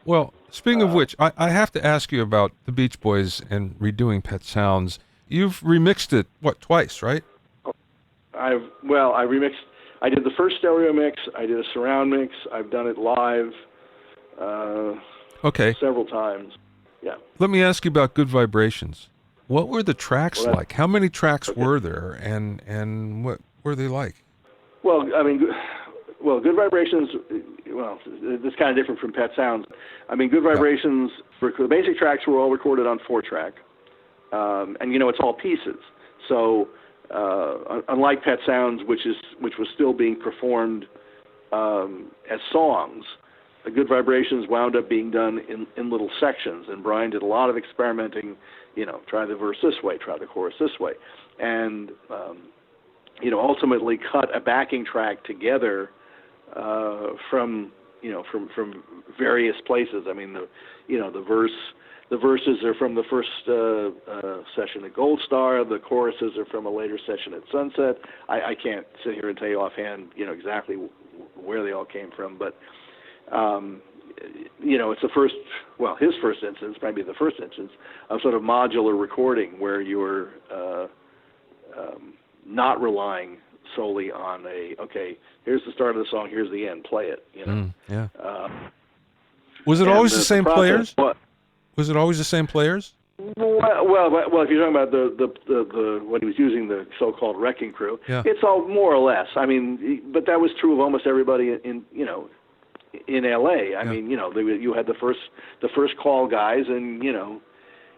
Well, speaking of which, I have to ask you about the Beach Boys and redoing Pet Sounds. You've remixed it, twice, right? I remixed. I did the first stereo mix. I did a surround mix. I've done it live. Okay. Several times. Yeah. Let me ask you about Good Vibrations. What were the tracks like? How many tracks were there, and what were they like? Well, I mean, Good Vibrations. Well, it's kind of different from Pet Sounds. I mean, Good Vibrations. The basic tracks were all recorded on 4-track, and it's all pieces. So, unlike Pet Sounds, which was still being performed as songs, the Good Vibrations wound up being done in little sections, and Brian did a lot of experimenting. Try the verse this way, try the chorus this way, and ultimately cut a backing track together from various places. I mean, the verse the verses are from the first session at Gold Star. The choruses are from a later session at Sunset. I can't sit here and tell you offhand, exactly where they all came from, but it's the first, his first instance, maybe the first instance of sort of modular recording where you're not relying solely on here's the start of the song, here's the end, play it. Yeah. Was it always the same players? What? Was it always the same players? Well, if you're talking about the when he was using the so-called Wrecking Crew, it's all more or less. I mean, but that was true of almost everybody in L.A. I mean, you had the first call guys, and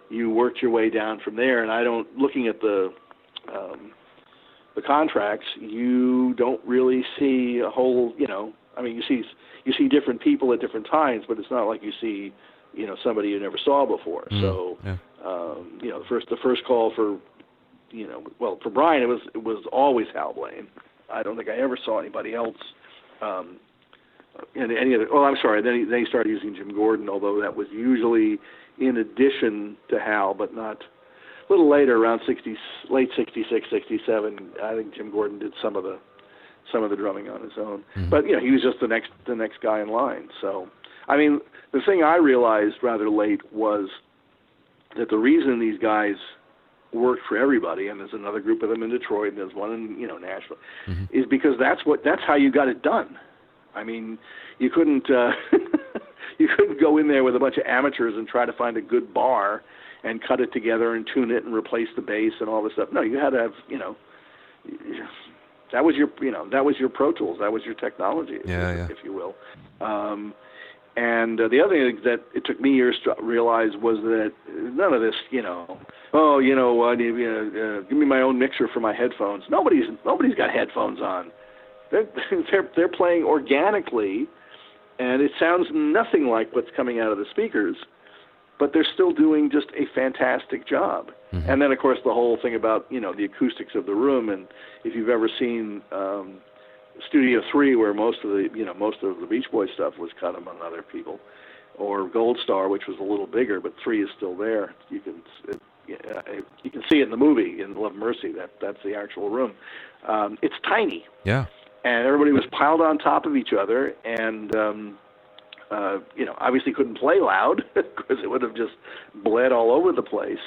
you worked your way down from there. And looking at the contracts, you don't really see a whole. I mean, you see different people at different times, but it's not like you see somebody you never saw before. So the first call for for Brian it was always Hal Blaine. I don't think I ever saw anybody else. Any other? Oh, I'm sorry. Then he started using Jim Gordon, although that was usually in addition to Hal, but not. A little later, around late '66, '67, I think Jim Gordon did some of the drumming on his own. Mm-hmm. But he was just the next guy in line. So, I mean, the thing I realized rather late was that the reason these guys worked for everybody, and there's another group of them in Detroit, and there's one in Nashville, mm-hmm. is because that's how you got it done. I mean, you couldn't go in there with a bunch of amateurs and try to find a good bar and cut it together and tune it and replace the bass and all this stuff. No, you had to have that was your Pro Tools, that was your technology, if you will. And the other thing that it took me years to realize was that none of this, give me my own mixer for my headphones. Nobody's got headphones on. They're playing organically, and it sounds nothing like what's coming out of the speakers, but they're still doing just a fantastic job. Mm-hmm. And then, of course, the whole thing about the acoustics of the room. And if you've ever seen Studio 3, where most of the Beach Boys stuff was cut among other people, or Gold Star, which was a little bigger, but 3 is still there. You can see it in the movie in Love Mercy. That's the actual room. It's tiny. Yeah. And everybody was piled on top of each other, and obviously couldn't play loud because it would have just bled all over the place.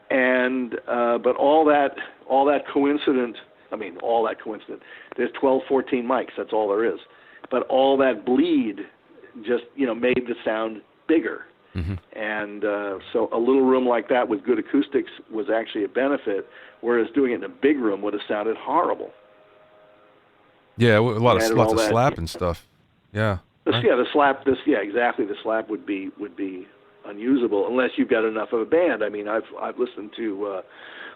And but all that coincident. There's 12, 14 mics. That's all there is. But all that bleed just made the sound bigger. Mm-hmm. And so a little room like that with good acoustics was actually a benefit, whereas doing it in a big room would have sounded horrible. Yeah, a lot of slap and stuff. Yeah. The slap. Exactly. The slap would be unusable unless you've got enough of a band. I mean, I've listened to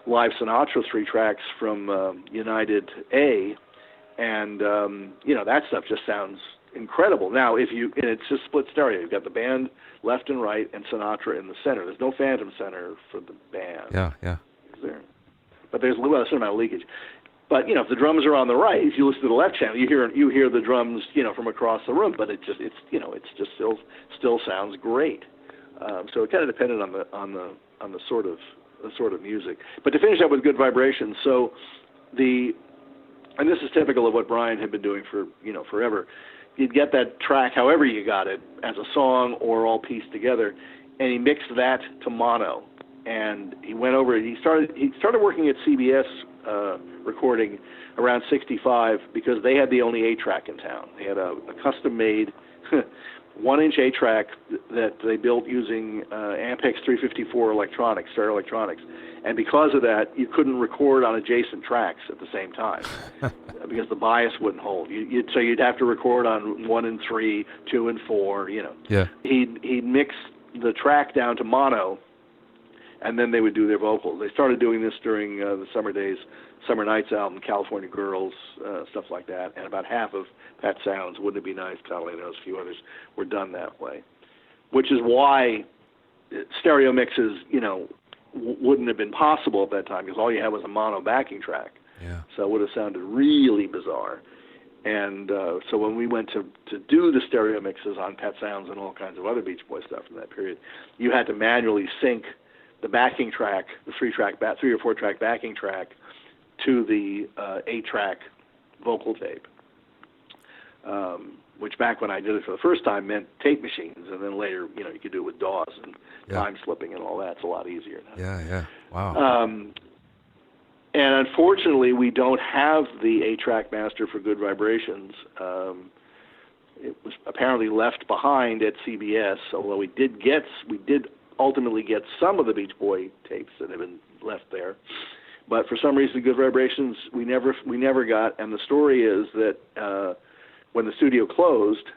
live Sinatra 3 tracks from United A, and that stuff just sounds incredible. Now, it's just split stereo. You've got the band left and right, and Sinatra in the center. There's no phantom center for the band. Yeah. But there's a certain amount of leakage. But if the drums are on the right, if you listen to the left channel, you hear the drums from across the room. But it still sounds great. So it kind of depended on the sort of music. But to finish up with good vibrations, so and this is typical of what Brian had been doing for forever. You'd get that track, however you got it, as a song or all pieced together, and he mixed that to mono. And he went over. He started working at CBS recording around '65 because they had the only 8-track in town. They had a custom-made 1-inch 8-track that they built using Ampex 354 electronics, stereo electronics. And because of that, you couldn't record on adjacent tracks at the same time because the bias wouldn't hold. So you'd have to record on 1 and 3, 2 and 4. Yeah. He'd mix the track down to mono, and then they would do their vocals. They started doing this during the Summer Nights album, California Girls, stuff like that. And about half of Pet Sounds, Wouldn't It Be Nice, Catalina, and a few others were done that way. Which is why stereo mixes, wouldn't have been possible at that time because all you had was a mono backing track. Yeah. So it would have sounded really bizarre. And so when we went to do the stereo mixes on Pet Sounds and all kinds of other Beach Boys stuff from that period, you had to manually sync the backing track, the 3 or 4 track backing track, to the 8-track vocal tape. Which back when I did it for the first time meant tape machines, and then later, you could do it with DAWs and time slipping and all that. It's a lot easier now. Yeah. Wow. And unfortunately, we don't have the 8-track master for Good Vibrations. It was apparently left behind at CBS, although we did ultimately get some of the Beach Boy tapes that had been left there. But for some reason, Good Vibrations we never got. And the story is that when the studio closed,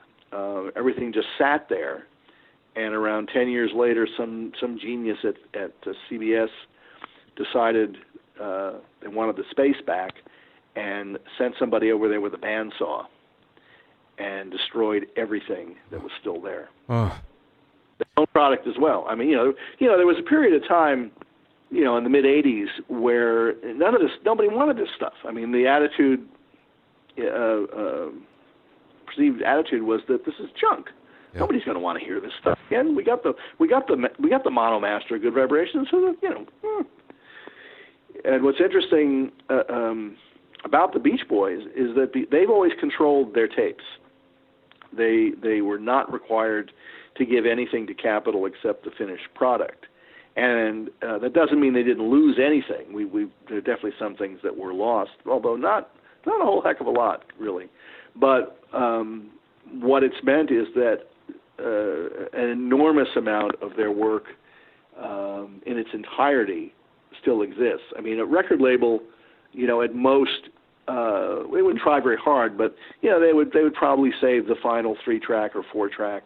everything just sat there. And around 10 years later, some genius at CBS decided they wanted the space back and sent somebody over there with a bandsaw and destroyed everything that was still there. Oh. Their own product as well. I mean, there was a period of time, in the mid '80s where nobody wanted this stuff. I mean, the attitude, perceived attitude was that this is junk. Yeah. Nobody's going to want to hear this stuff again. We got the mono master of Good Vibrations, so that, And what's interesting about the Beach Boys is that they've always controlled their tapes. They were not required to give anything to Capitol except the finished product, and that doesn't mean they didn't lose anything. There are definitely some things that were lost, although not a whole heck of a lot, really. But what it's meant is that an enormous amount of their work in its entirety still exists. I mean, a record label, at most, they wouldn't try very hard, but they would probably save the final 3-track or 4-track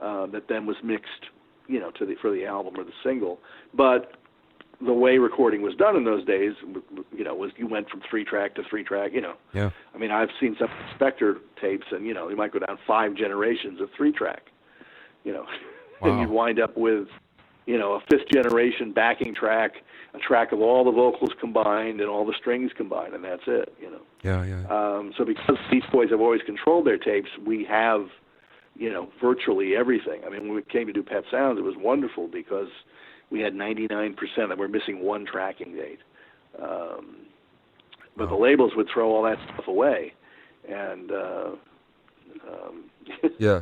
that then was mixed, for the album or the single. But the way recording was done in those days, was you went from 3-track to 3-track. Yeah. I mean, I've seen some Spectre tapes, and you might go down 5 generations of 3-track. Wow. And you'd wind up with, a 5th generation backing track, a track of all the vocals combined and all the strings combined, and that's it. Yeah. So because Beach Boys have always controlled their tapes, we have, virtually everything. I mean, when we came to do Pet Sounds, it was wonderful because we had 99%, and we're missing 1 tracking date. But the labels would throw all that stuff away, and yeah.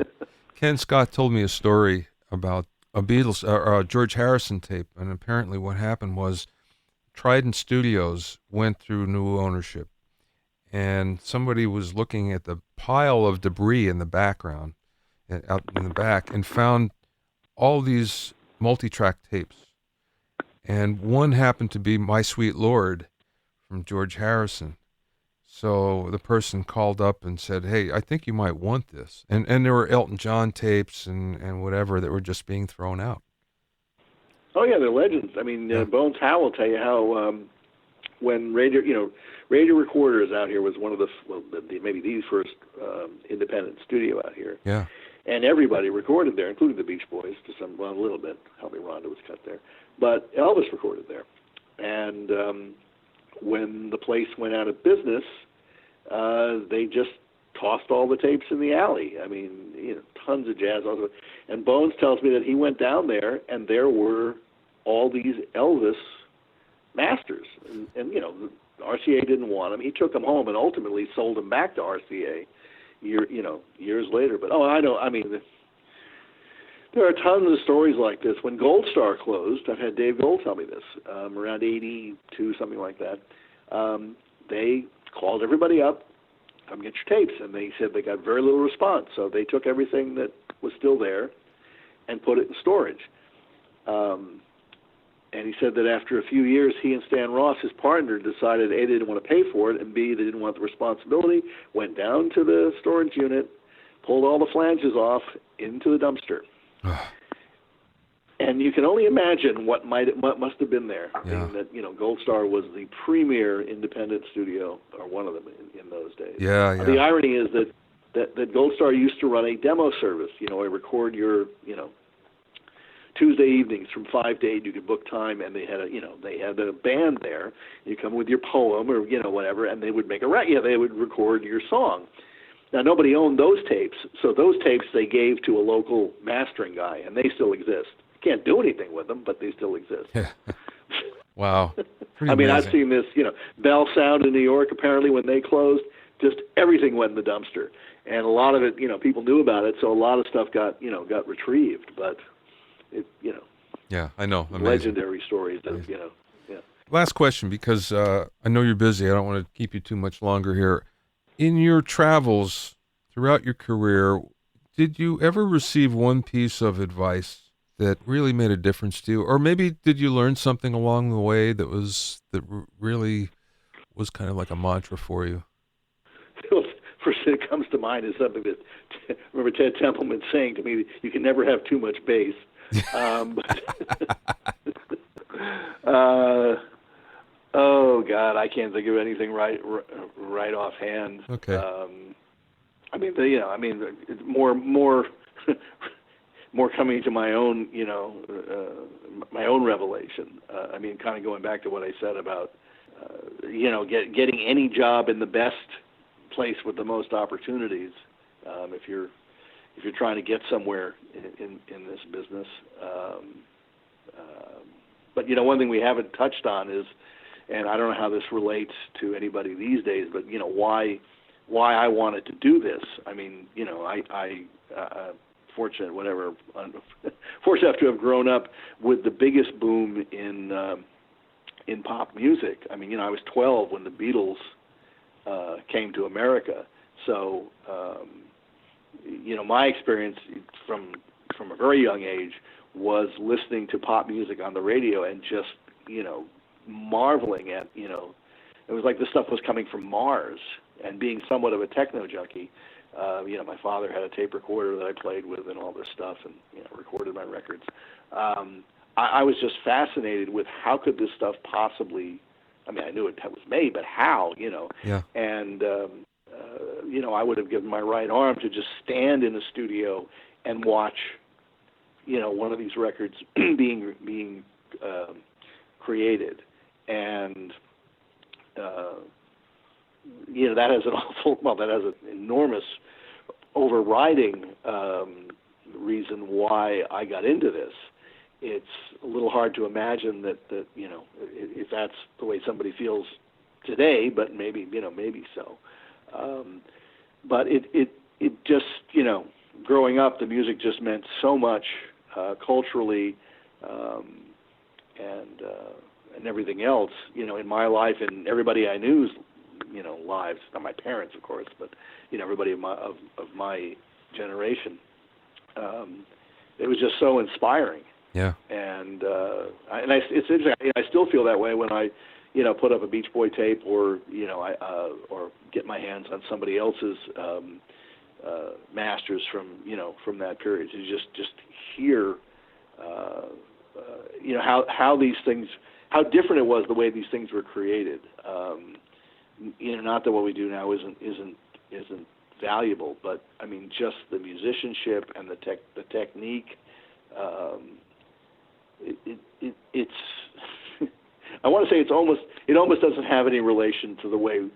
Ken Scott told me a story about a Beatles or a George Harrison tape, and apparently what happened was Trident Studios went through new ownership, and somebody was looking at the pile of debris in the background, out in the back, and found all these multi-track tapes, and one happened to be My Sweet Lord from George Harrison. So the person called up and said, "Hey, I think you might want this." And there were Elton John tapes and whatever that were just being thrown out. Oh yeah, they're legends. I mean, Bones Howe will tell you how when Radio Recorders out here was one of maybe the first independent studio out here. Yeah. And everybody recorded there, including the Beach Boys a little bit. Helping Rhonda was cut there, but Elvis recorded there. And when the place went out of business, they just tossed all the tapes in the alley. I mean, tons of jazz. And Bones tells me that he went down there, and there were all these Elvis masters. And RCA didn't want them. He took them home and ultimately sold them back to RCA years later. But, I know, I mean, there are tons of stories like this. When Gold Star closed, I've had Dave Gold tell me this, around 82, something like that, they called everybody up, come get your tapes, and they said they got very little response. So they took everything that was still there and put it in storage. And he said that after a few years, he and Stan Ross, his partner, decided, A, they didn't want to pay for it, and B, they didn't want the responsibility, went down to the storage unit, pulled all the flanges off into the dumpster. And you can only imagine what must have been there. Yeah. I mean, that Gold Star was the premier independent studio, or one of them in those days. Yeah. The irony is that Gold Star used to run a demo service. I record your Tuesday evenings from 5 to 8. You could book time, and they had a band there. You come with your poem or whatever, and they would make they would record your song. Now, nobody owned those tapes, so those tapes they gave to a local mastering guy, and they still exist. Can't do anything with them, but they still exist. Yeah. Wow. Pretty I mean, amazing. I've seen this, Bell Sound in New York, apparently when they closed, just everything went in the dumpster. And a lot of it, people knew about it, so a lot of stuff got retrieved, but it, Yeah, I know. Amazing. legendary stories that, yeah. Last question, because I know you're busy. I don't want to keep you too much longer here. In your travels throughout your career, did you ever receive one piece of advice that really made a difference to you? Or maybe did you learn something along the way that really was kind of like a mantra for you? First thing that comes to mind is something that I remember Ted Templeman saying to me, you can never have too much bass. Oh God, I can't think of anything right offhand. Okay. More coming to my own, my own revelation. Kind of going back to what I said about, getting any job in the best place with the most opportunities. If you're trying to get somewhere in this business. But one thing we haven't touched on is, and I don't know how this relates to anybody these days, but why I wanted to do this. Fortunate to have grown up with the biggest boom in pop music. I was 12 when the Beatles came to America, so my experience from a very young age was listening to pop music on the radio and just marveling at it was like this stuff was coming from Mars. And being somewhat of a techno junkie, my father had a tape recorder that I played with and all this stuff, and recorded my records. I was just fascinated with how could this stuff possibly. I knew it was made, but how? Yeah. And I would have given my right arm to just stand in the studio and watch, one of these records being created, and that has an enormous overriding reason why I got into this. It's a little hard to imagine that if that's the way somebody feels today, but maybe so. But it just, growing up, the music just meant so much culturally and everything else, in my life and everybody I knew's, lives. Not my parents, of course, but everybody of my generation. It was just so inspiring. Yeah. And it's interesting. I still feel that way when I, put up a Beach Boy tape or or get my hands on somebody else's masters from that period. To just hear, how these things, how different it was the way these things were created. Not that what we do now isn't valuable, but just the musicianship and the technique. It's I want to say it almost doesn't have any relation to the way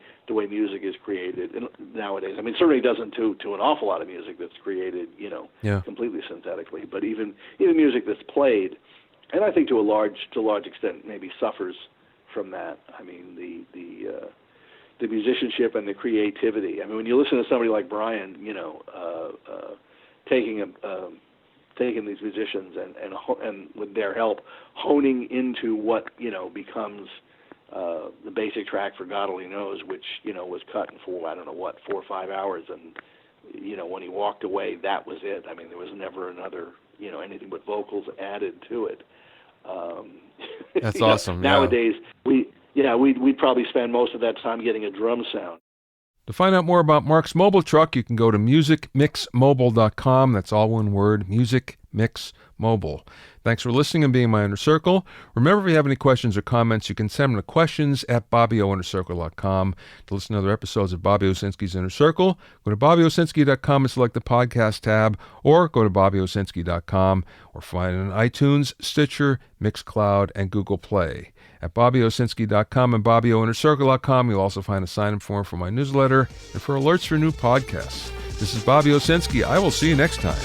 music is created nowadays. Certainly it doesn't to an awful lot of music that's created, completely synthetically. But even music that's played, and I think to a large extent maybe suffers from that. The musicianship and the creativity. When you listen to somebody like Brian, taking these musicians and with their help honing into what becomes the basic track for God Only Knows, which was cut in 4 or 5 hours, and when he walked away, that was it. There was never another anything but vocals added to it. That's awesome. Nowadays we'd probably spend most of that time getting a drum sound. To find out more about Mark's mobile truck, you can go to musicmixmobile.com. That's all one word, Mix Mobile. Thanks for listening and being my Inner Circle. Remember, if you have any questions or comments, you can send them to questions@BobbyOInnerCircle.com. To listen to other episodes of Bobby Owsinski's Inner Circle, go to BobbyOwsinski.com and select the podcast tab, or go to BobbyOwsinski.com, or find it on iTunes, Stitcher, Mixcloud, and Google Play. At BobbyOwsinski.com and BobbyOInnerCircle.com, you'll also find a sign-up form for my newsletter and for alerts for new podcasts. This is Bobby Owsinski. I will see you next time.